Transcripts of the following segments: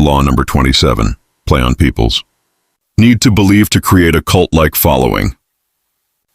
Law number 27. Play on peoples. Need to believe to create a cult-like following.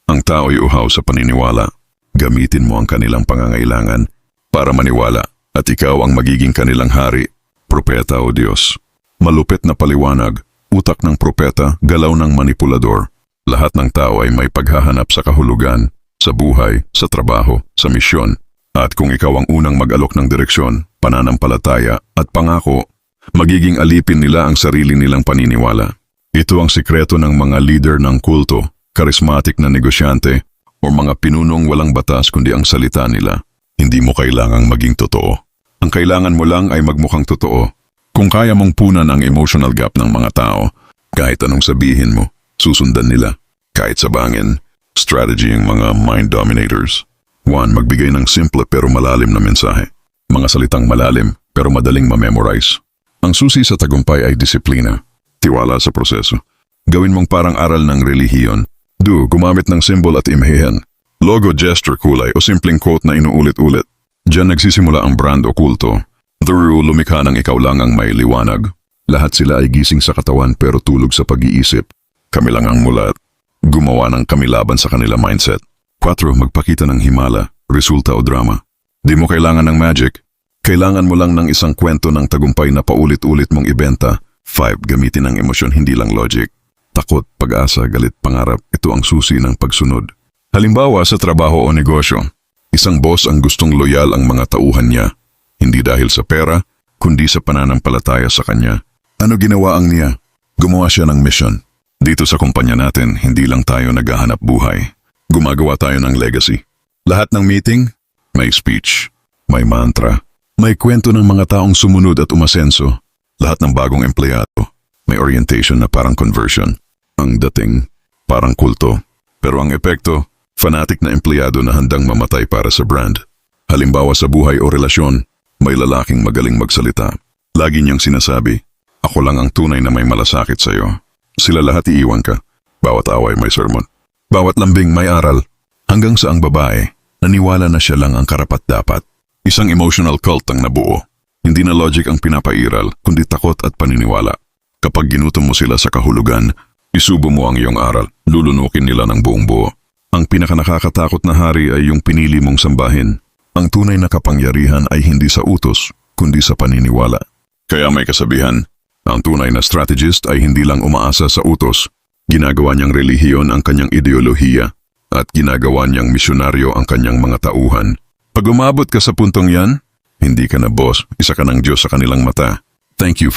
Ang tao ay uhaw sa paniniwala. Gamitin mo ang kanilang pangangailangan para maniwala at ikaw ang magiging kanilang hari, propeta o Diyos. Malupit na paliwanag, utak ng propeta, galaw ng manipulador. Lahat ng tao ay may paghahanap sa kahulugan, sa buhay, sa trabaho, sa misyon. At kung ikaw ang unang mag-alok ng direksyon, pananampalataya at pangako, magiging alipin nila ang sarili nilang paniniwala. Ito ang sikreto ng mga leader ng kulto, karismatik na negosyante, o mga pinunong walang batas kundi ang salita nila. Hindi mo kailangang maging totoo. Ang kailangan mo lang ay magmukhang totoo. Kung kaya mong punan ang emotional gap ng mga tao, kahit anong sabihin mo, susundan nila. Kahit sa bangin, strategy ang mga mind dominators. 1. Magbigay ng simple pero malalim na mensahe. Mga salitang malalim pero madaling ma-memorize. Ang susi sa tagumpay ay disiplina. Tiwala sa proseso. Gawin mong parang aral ng relihiyon. Gumamit ng symbol at imahen. Logo, gesture, kulay o simpleng quote na inuulit-ulit. Diyan nagsisimula ang brand o kulto. Through lumikha ng ikaw lang ang may liwanag. Lahat sila ay gising sa katawan pero tulog sa pag-iisip. Kami lang ang mulat. Gumawa ng kamilaban sa kanila mindset. 4. Magpakita ng himala, resulta o drama. Di mo kailangan ng magic. Kailangan mo lang ng isang kwento ng tagumpay na paulit-ulit mong ibenta. 5. Gamitin ang emosyon, hindi lang logic. Takot, pag-asa, galit, pangarap. Ito ang susi ng pagsunod. Halimbawa sa trabaho o negosyo. Isang boss ang gustong loyal ang mga tauhan niya. Hindi dahil sa pera, kundi sa pananampalataya sa kanya. Ano ginawa ang niya? Gumawa siya ng mission. Dito sa kumpanya natin, hindi lang tayo naghahanap buhay. Gumagawa tayo ng legacy. Lahat ng meeting, may speech, may mantra, may kwento ng mga taong sumunod at umasenso. Lahat ng bagong empleyado, may orientation na parang conversion. Ang dating, parang kulto. Pero ang epekto, fanatic na empleyado na handang mamatay para sa brand. Halimbawa sa buhay o relasyon, may lalaking magaling magsalita. Lagi niyang sinasabi, ako lang ang tunay na may malasakit sa'yo. Sila lahat iiwan ka. Bawat away may sermon. Bawat lambing may aral. Hanggang sa ang babae, naniwala na siya lang ang karapat-dapat. Isang emotional cult ang nabuo. Hindi na logic ang pinapairal, kundi takot at paniniwala. Kapag ginutom mo sila sa kahulugan, isubo mo ang iyong aral, lulunukin nila ng buong buo. Ang pinakanakakatakot na hari ay yung pinili mong sambahin. Ang tunay na kapangyarihan ay hindi sa utos, kundi sa paniniwala. Kaya may kasabihan, ang tunay na strategist ay hindi lang umaasa sa utos. Ginagawa niyang relihiyon ang kanyang ideolohiya at ginagawa niyang misyonaryo ang kanyang mga tauhan. Pag umabot ka sa puntong yan, hindi ka na boss, isa ka ng Diyos sa kanilang mata. Thank you for